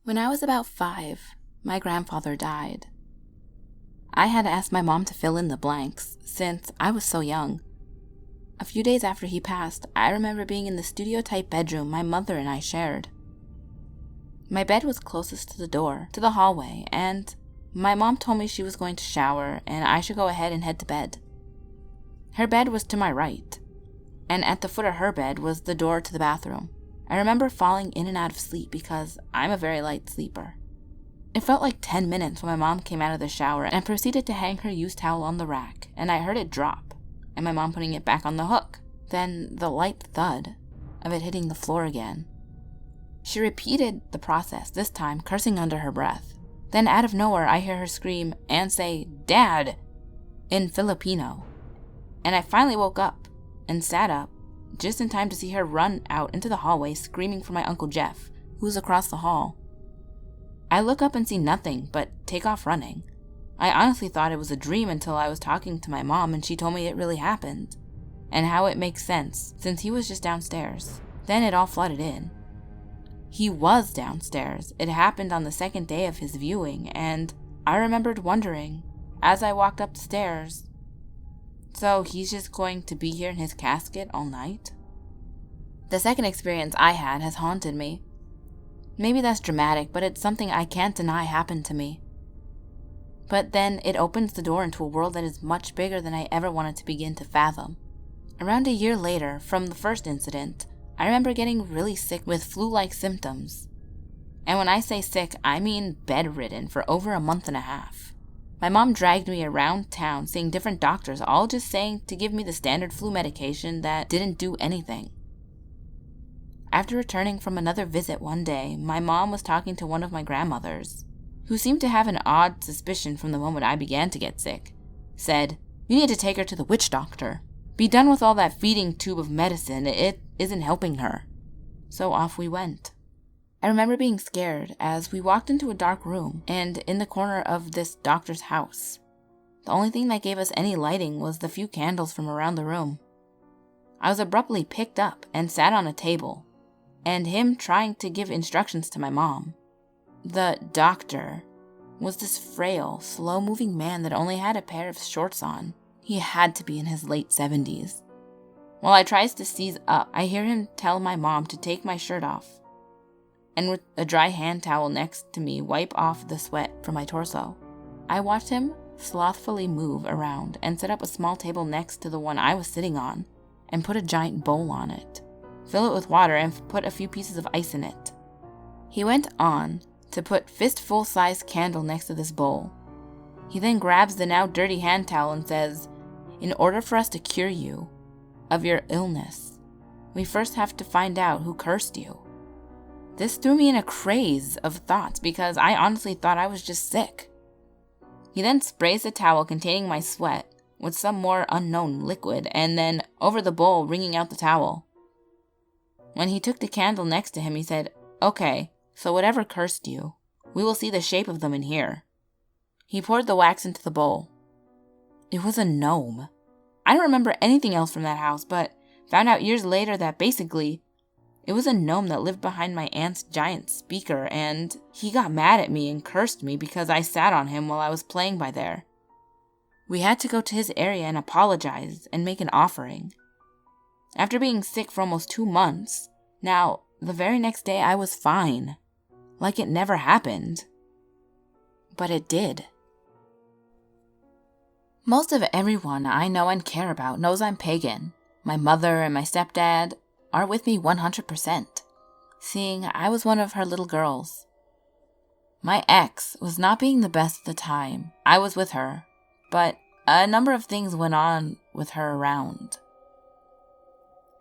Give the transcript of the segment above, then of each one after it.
When I was about 5, my grandfather died. I had to ask my mom to fill in the blanks, since I was so young. A few days after he passed, I remember being in the studio-type bedroom my mother and I shared. My bed was closest to the door, to the hallway, and my mom told me she was going to shower and I should go ahead and head to bed. Her bed was to my right, and at the foot of her bed was the door to the bathroom. I remember falling in and out of sleep because I'm a very light sleeper. It felt like 10 minutes when my mom came out of the shower and proceeded to hang her used towel on the rack, and I heard it drop, and my mom putting it back on the hook. Then the light thud of it hitting the floor again. She repeated the process, this time cursing under her breath. Then out of nowhere I hear her scream and say, "Dad!" in Filipino. And I finally woke up and sat up, just in time to see her run out into the hallway screaming for my Uncle Jeff, who's across the hall. I look up and see nothing but take off running. I honestly thought it was a dream until I was talking to my mom and she told me it really happened, and how it makes sense since he was just downstairs. Then it all flooded in. He was downstairs. It happened on the second day of his viewing, and I remembered wondering, as I walked up the stairs, so he's just going to be here in his casket all night? The second experience I had has haunted me. Maybe that's dramatic, but it's something I can't deny happened to me. But then it opens the door into a world that is much bigger than I ever wanted to begin to fathom. Around a year later, from the first incident, I remember getting really sick with flu-like symptoms. And when I say sick, I mean bedridden for over a month and a half. My mom dragged me around town seeing different doctors, all just saying to give me the standard flu medication that didn't do anything. After returning from another visit one day, my mom was talking to one of my grandmothers, who seemed to have an odd suspicion from the moment I began to get sick, said, "You need to take her to the witch doctor. Be done with all that feeding tube of medicine, it isn't helping her." So off we went. I remember being scared as we walked into a dark room and in the corner of this doctor's house. The only thing that gave us any lighting was the few candles from around the room. I was abruptly picked up and sat on a table, and him trying to give instructions to my mom. The doctor was this frail, slow-moving man that only had a pair of shorts on. He had to be in his late 70s. While I tries to seize up, I hear him tell my mom to take my shirt off, and with a dry hand towel next to me, wipe off the sweat from my torso. I watched him slothfully move around and set up a small table next to the one I was sitting on, and put a giant bowl on it, fill it with water, and put a few pieces of ice in it. He went on to put fistful-sized candle next to this bowl. He then grabs the now dirty hand towel and says, "In order for us to cure you of your illness, we first have to find out who cursed you." This threw me in a craze of thoughts because I honestly thought I was just sick. He then sprays the towel containing my sweat with some more unknown liquid and then over the bowl, wringing out the towel. When he took the candle next to him, he said, "Okay, so whatever cursed you, we will see the shape of them in here." He poured the wax into the bowl. It was a gnome. I don't remember anything else from that house, but found out years later that basically, it was a gnome that lived behind my aunt's giant speaker, and he got mad at me and cursed me because I sat on him while I was playing by there. We had to go to his area and apologize and make an offering. After being sick for almost 2 months, now, the very next day I was fine. Like it never happened. But it did. Most of everyone I know and care about knows I'm pagan. My mother and my stepdad are with me 100%, seeing I was one of her little girls. My ex was not being the best at the time I was with her, but a number of things went on with her around.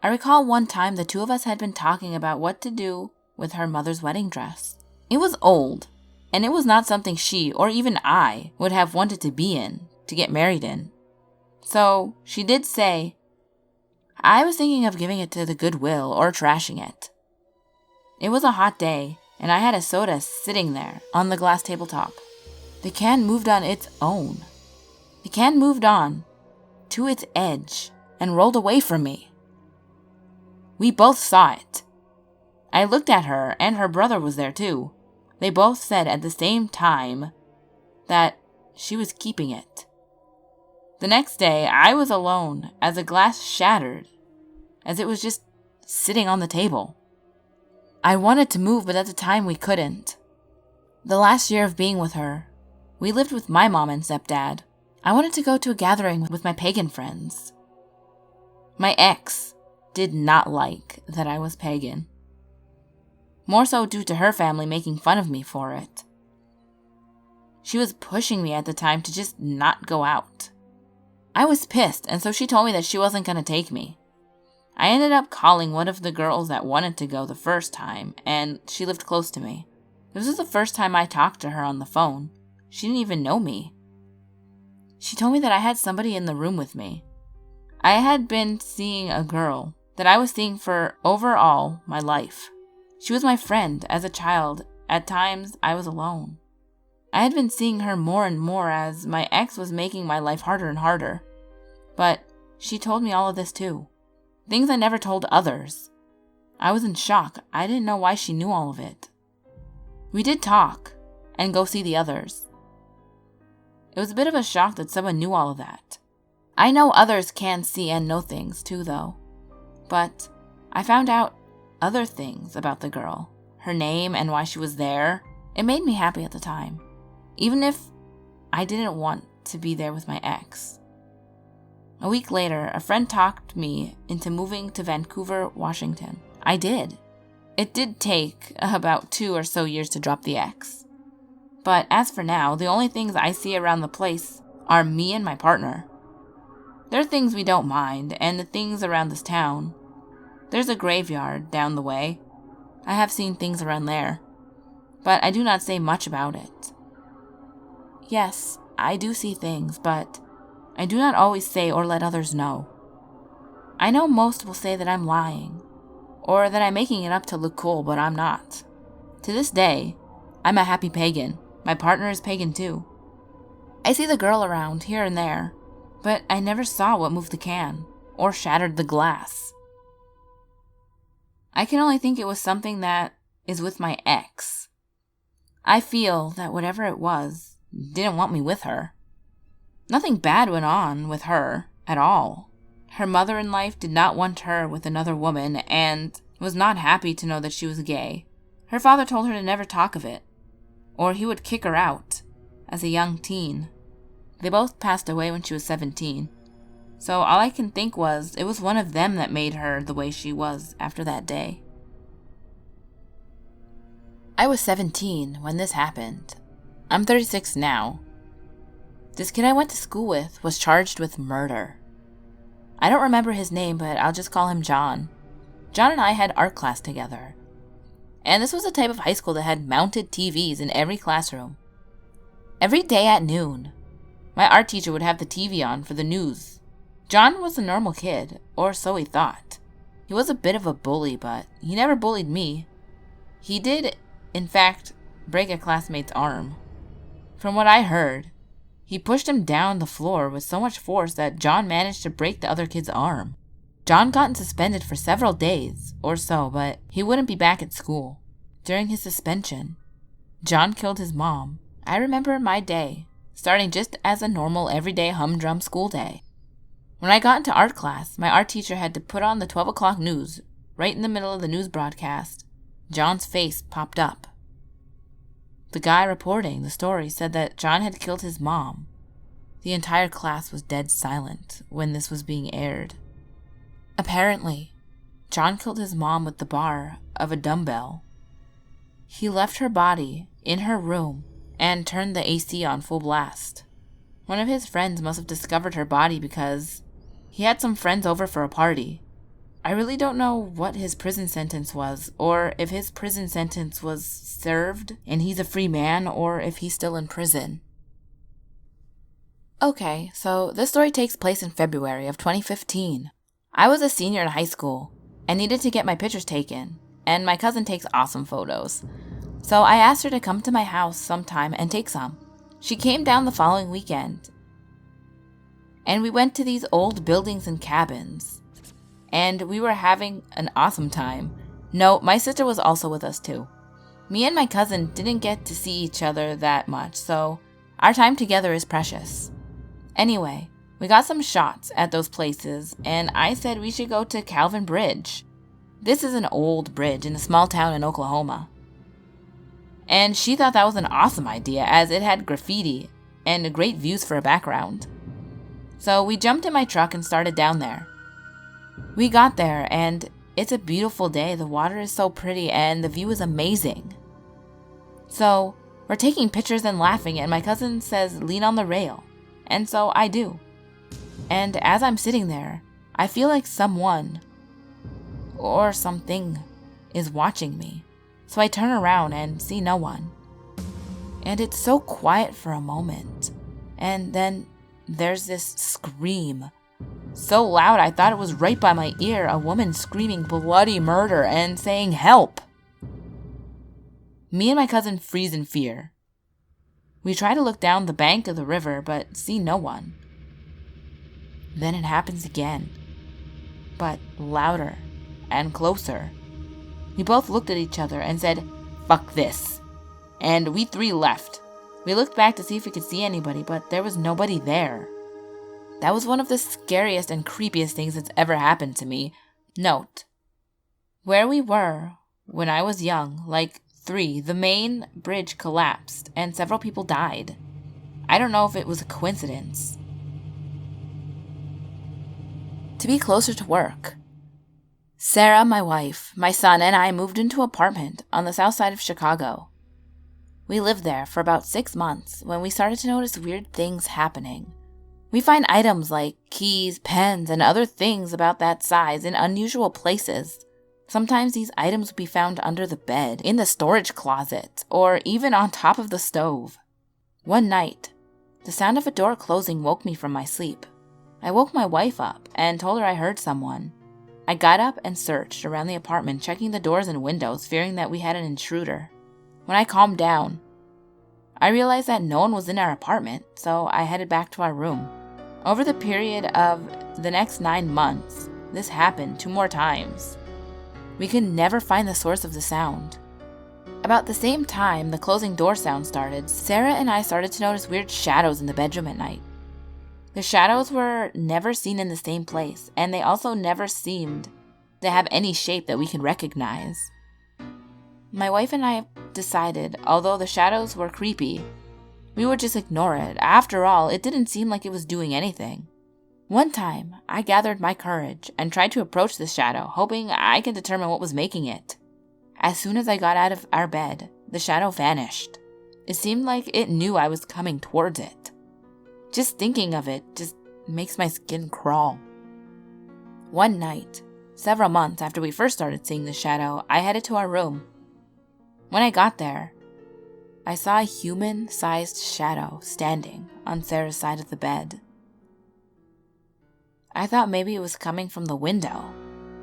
I recall one time the two of us had been talking about what to do with her mother's wedding dress. It was old, and it was not something she or even I would have wanted to be in, to get married in. So she did say, I was thinking of giving it to the Goodwill or trashing it. It was a hot day, and I had a soda sitting there on the glass tabletop. The can moved on its own. The can moved on to its edge and rolled away from me. We both saw it. I looked at her, and her brother was there too. They both said at the same time that she was keeping it. The next day, I was alone as a glass shattered, as it was just sitting on the table. I wanted to move, but at the time we couldn't. The last year of being with her, we lived with my mom and stepdad. I wanted to go to a gathering with my pagan friends. My ex did not like that I was pagan. More so due to her family making fun of me for it. She was pushing me at the time to just not go out. I was pissed, and so she told me that she wasn't going to take me. I ended up calling one of the girls that wanted to go the first time, and she lived close to me. This was the first time I talked to her on the phone. She didn't even know me. She told me that I had somebody in the room with me. I had been seeing a girl that I was seeing for overall my life. She was my friend as a child. At times, I was alone. I had been seeing her more and more as my ex was making my life harder and harder. But she told me all of this too. Things I never told others. I was in shock. I didn't know why she knew all of it. We did talk and go see the others. It was a bit of a shock that someone knew all of that. I know others can see and know things too, though. But I found out other things about the girl, her name and why she was there. It made me happy at the time, even if I didn't want to be there with my ex. A week later, a friend talked me into moving to Vancouver, Washington. I did. It did take about 2 or so years to drop the ex. But as for now, the only things I see around the place are me and my partner. There are things we don't mind, and the things around this town. There's a graveyard down the way. I have seen things around there, but I do not say much about it. Yes, I do see things, but I do not always say or let others know. I know most will say that I'm lying, or that I'm making it up to look cool, but I'm not. To this day, I'm a happy pagan. My partner is pagan too. I see the girl around here and there, but I never saw what moved the can, or shattered the glass. I can only think it was something that is with my ex. I feel that whatever it was didn't want me with her. Nothing bad went on with her at all. Her mother in life did not want her with another woman and was not happy to know that she was gay. Her father told her to never talk of it, or he would kick her out as a young teen. They both passed away when she was 17. So all I can think was it was one of them that made her the way she was after that day. I was 17 when this happened. I'm 36 now. This kid I went to school with was charged with murder. I don't remember his name, but I'll just call him John. John and I had art class together. And this was the type of high school that had mounted TVs in every classroom. Every day at noon, my art teacher would have the TV on for the news. John was a normal kid, or so he thought. He was a bit of a bully, but he never bullied me. He did, in fact, break a classmate's arm. From what I heard, he pushed him down the floor with so much force that John managed to break the other kid's arm. John got suspended for several days or so, but he wouldn't be back at school. During his suspension, John killed his mom. I remember my day, starting just as a normal everyday humdrum school day. When I got into art class, my art teacher had to put on the 12 o'clock news. Right in the middle of the news broadcast, John's face popped up. The guy reporting the story said that John had killed his mom. The entire class was dead silent when this was being aired. Apparently, John killed his mom with the bar of a dumbbell. He left her body in her room and turned the AC on full blast. One of his friends must have discovered her body because he had some friends over for a party. I really don't know what his prison sentence was, or if his prison sentence was served and he's a free man, or if he's still in prison. Okay, so this story takes place in February of 2015. I was a senior in high school and needed to get my pictures taken, and my cousin takes awesome photos. So I asked her to come to my house sometime and take some. She came down the following weekend, and we went to these old buildings and cabins, and we were having an awesome time. No, my sister was also with us too. Me and my cousin didn't get to see each other that much, so our time together is precious. Anyway, we got some shots at those places, and I said we should go to Calvin Bridge. This is an old bridge in a small town in Oklahoma. And she thought that was an awesome idea, as it had graffiti and great views for a background. So we jumped in my truck and started down there. We got there, and it's a beautiful day. The water is so pretty, and the view is amazing. So we're taking pictures and laughing, and my cousin says, lean on the rail. And so I do. And as I'm sitting there, I feel like someone or something is watching me. So I turn around and see no one. And it's so quiet for a moment. And then there's this scream. So loud I thought it was right by my ear, a woman screaming bloody murder and saying help. Me and my cousin freeze in fear. We try to look down the bank of the river but see no one. Then it happens again, but louder and closer. We both looked at each other and said, "Fuck this." And we three left. We looked back to see if we could see anybody, but there was nobody there. That was one of the scariest and creepiest things that's ever happened to me. Note, where we were when I was young, like 3, the main bridge collapsed and several people died. I don't know if it was a coincidence. To be closer to work, Sarah, my wife, my son, and I moved into an apartment on the south side of Chicago. We lived there for about 6 months when we started to notice weird things happening. We find items like keys, pens, and other things about that size in unusual places. Sometimes these items would be found under the bed, in the storage closet, or even on top of the stove. One night, the sound of a door closing woke me from my sleep. I woke my wife up and told her I heard someone. I got up and searched around the apartment, checking the doors and windows, fearing that we had an intruder. When I calmed down, I realized that no one was in our apartment, so I headed back to our room. Over the period of the next 9 months, this happened 2 more times. We could never find the source of the sound. About the same time the closing door sound started, Sarah and I started to notice weird shadows in the bedroom at night. The shadows were never seen in the same place, and they also never seemed to have any shape that we could recognize. My wife and I decided, although the shadows were creepy, we would just ignore it. After all, it didn't seem like it was doing anything. One time, I gathered my courage and tried to approach the shadow, hoping I could determine what was making it. As soon as I got out of our bed, the shadow vanished. It seemed like it knew I was coming towards it. Just thinking of it just makes my skin crawl. One night, several months after we first started seeing the shadow, I headed to our room. When I got there, I saw a human-sized shadow standing on Sarah's side of the bed. I thought maybe it was coming from the window,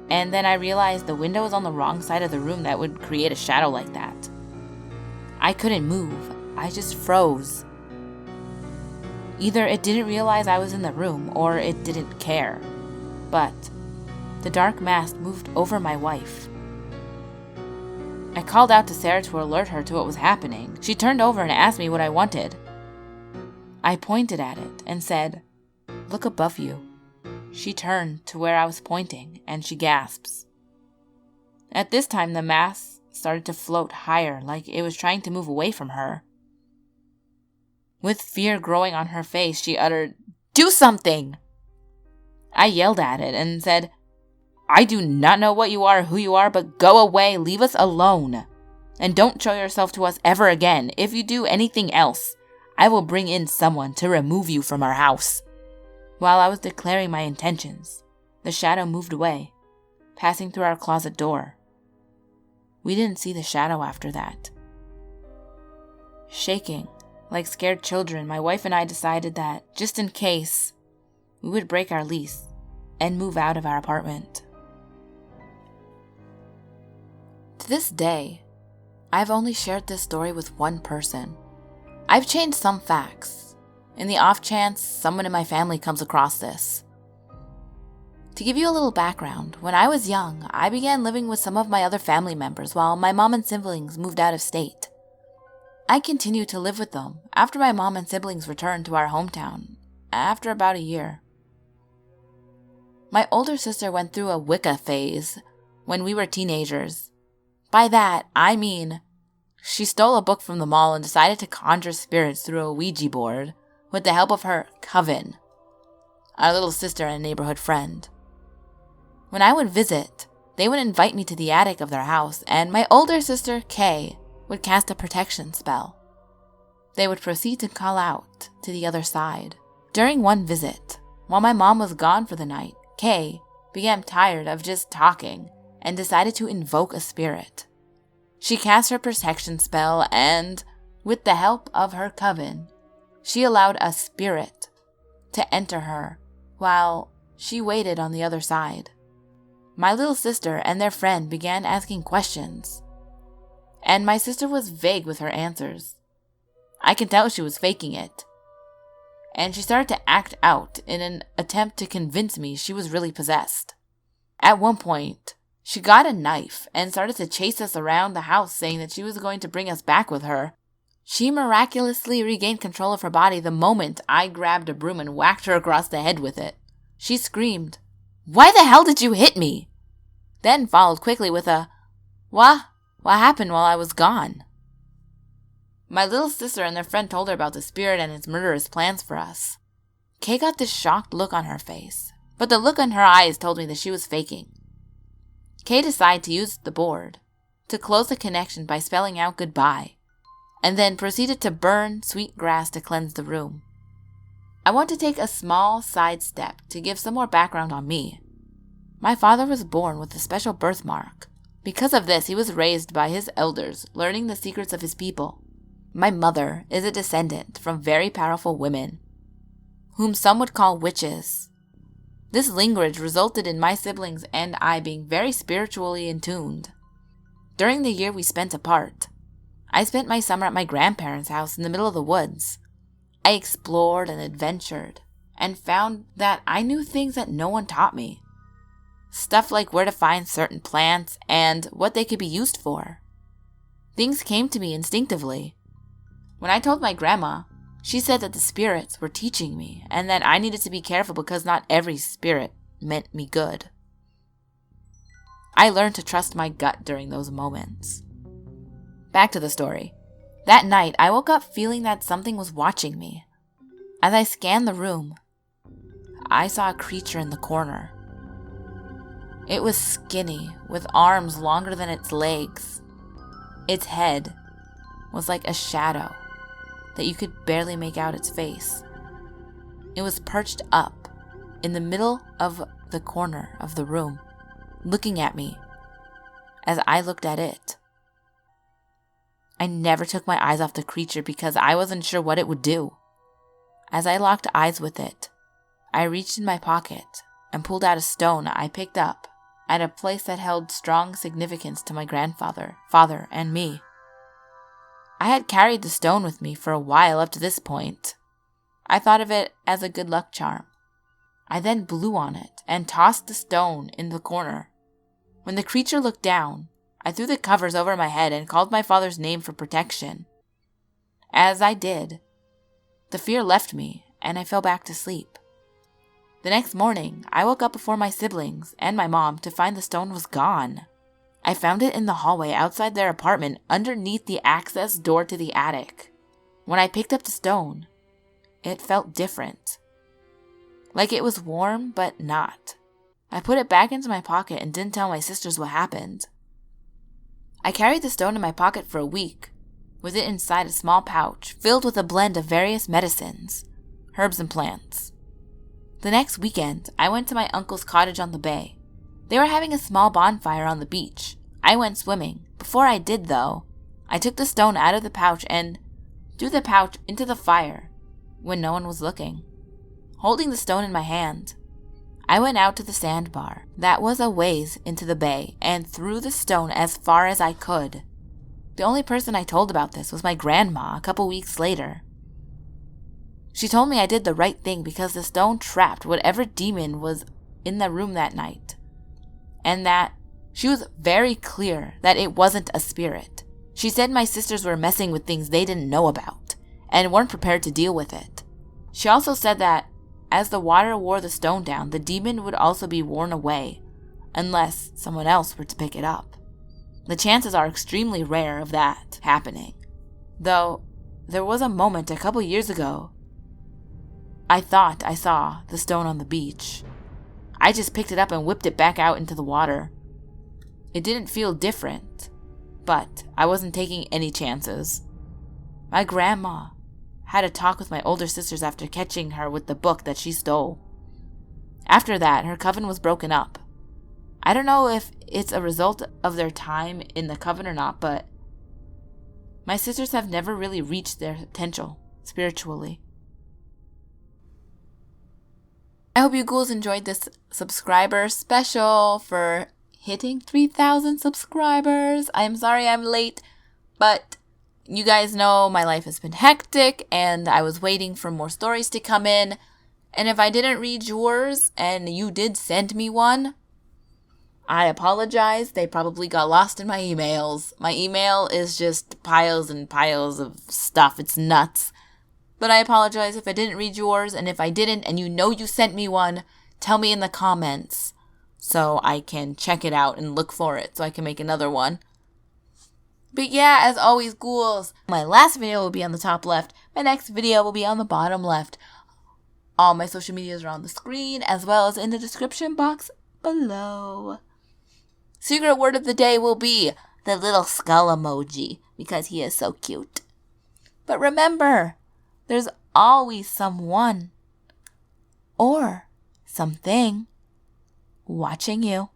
and then I realized the window was on the wrong side of the room that would create a shadow like that. I couldn't move. I just froze. Either it didn't realize I was in the room, or it didn't care. But the dark mass moved over my wife. I called out to Sarah to alert her to what was happening. She turned over and asked me what I wanted. I pointed at it and said, "Look above you." She turned to where I was pointing, and she gasps. At this time, the mass started to float higher, like it was trying to move away from her. With fear growing on her face, she uttered, "Do something!" I yelled at it and said, "I do not know what you are or who you are, but go away, leave us alone. And don't show yourself to us ever again. If you do anything else, I will bring in someone to remove you from our house." While I was declaring my intentions, the shadow moved away, passing through our closet door. We didn't see the shadow after that. Shaking, like scared children, my wife and I decided that, just in case, we would break our lease and move out of our apartment. To this day, I've only shared this story with one person. I've changed some facts, in the off chance someone in my family comes across this. To give you a little background, when I was young, I began living with some of my other family members while my mom and siblings moved out of state. I continued to live with them after my mom and siblings returned to our hometown after about a year. My older sister went through a Wicca phase when we were teenagers. By that, I mean she stole a book from the mall and decided to conjure spirits through a Ouija board with the help of her coven, our little sister and a neighborhood friend. When I would visit, they would invite me to the attic of their house, and my older sister, Kay, would cast a protection spell. They would proceed to call out to the other side. During one visit, while my mom was gone for the night, Kay became tired of just talking and decided to invoke a spirit. She cast her protection spell and, with the help of her coven, she allowed a spirit to enter her while she waited on the other side. My little sister and their friend began asking questions, and my sister was vague with her answers. I could tell she was faking it, and she started to act out in an attempt to convince me she was really possessed. At one point, she got a knife and started to chase us around the house, saying that she was going to bring us back with her. She miraculously regained control of her body the moment I grabbed a broom and whacked her across the head with it. She screamed, "Why the hell did you hit me?" Then followed quickly with a, What happened while I was gone?" My little sister and their friend told her about the spirit and its murderous plans for us. Kay got this shocked look on her face, but the look in her eyes told me that she was faking. Kay decided to use the board to close the connection by spelling out goodbye, and then proceeded to burn sweet grass to cleanse the room. I want to take a small side step to give some more background on me. My father was born with a special birthmark. Because of this, he was raised by his elders, learning the secrets of his people. My mother is a descendant from very powerful women, whom some would call witches. This lineage resulted in my siblings and I being very spiritually attuned. During the year we spent apart, I spent my summer at my grandparents' house in the middle of the woods. I explored and adventured, and found that I knew things that no one taught me. Stuff like where to find certain plants and what they could be used for. Things came to me instinctively. When I told my grandma, she said that the spirits were teaching me and that I needed to be careful because not every spirit meant me good. I learned to trust my gut during those moments. Back to the story. That night, I woke up feeling that something was watching me. As I scanned the room, I saw a creature in the corner. It was skinny, with arms longer than its legs. Its head was like a shadow that you could barely make out its face. It was perched up in the middle of the corner of the room, looking at me as I looked at it. I never took my eyes off the creature because I wasn't sure what it would do. As I locked eyes with it, I reached in my pocket and pulled out a stone I picked up at a place that held strong significance to my grandfather, father, and me. I had carried the stone with me for a while up to this point. I thought of it as a good luck charm. I then blew on it and tossed the stone in the corner. When the creature looked down, I threw the covers over my head and called my father's name for protection. As I did, the fear left me and I fell back to sleep. The next morning, I woke up before my siblings and my mom to find the stone was gone. I found it in the hallway outside their apartment underneath the access door to the attic. When I picked up the stone, it felt different. Like it was warm, but not. I put it back into my pocket and didn't tell my sisters what happened. I carried the stone in my pocket for a week, with it inside a small pouch filled with a blend of various medicines, herbs and plants. The next weekend, I went to my uncle's cottage on the bay. They were having a small bonfire on the beach. I went swimming. Before I did, though, I took the stone out of the pouch and threw the pouch into the fire when no one was looking. Holding the stone in my hand, I went out to the sandbar that was a ways into the bay and threw the stone as far as I could. The only person I told about this was my grandma a couple weeks later. She told me I did the right thing because the stone trapped whatever demon was in the room that night, and that she was very clear that it wasn't a spirit. She said my sisters were messing with things they didn't know about and weren't prepared to deal with it. She also said that as the water wore the stone down, the demon would also be worn away unless someone else were to pick it up. The chances are extremely rare of that happening. Though, there was a moment a couple years ago I thought I saw the stone on the beach. I just picked it up and whipped it back out into the water. It didn't feel different, but I wasn't taking any chances. My grandma had a talk with my older sisters after catching her with the book that she stole. After that, her coven was broken up. I don't know if it's a result of their time in the coven or not, but my sisters have never really reached their potential spiritually. I hope you ghouls enjoyed this subscriber special for hitting 3,000 subscribers. I'm sorry I'm late, but you guys know my life has been hectic and I was waiting for more stories to come in. And if I didn't read yours and you did send me one, I apologize. They probably got lost in my emails. My email is just piles and piles of stuff. It's nuts. But I apologize if I didn't read yours, and if I didn't and you know you sent me one, tell me in the comments so I can check it out and look for it so I can make another one. But yeah, as always, ghouls, my last video will be on the top left. My next video will be on the bottom left. All my social medias are on the screen as well as in the description box below. Secret word of the day will be the little skull emoji because he is so cute. But remember, there's always someone or something watching you.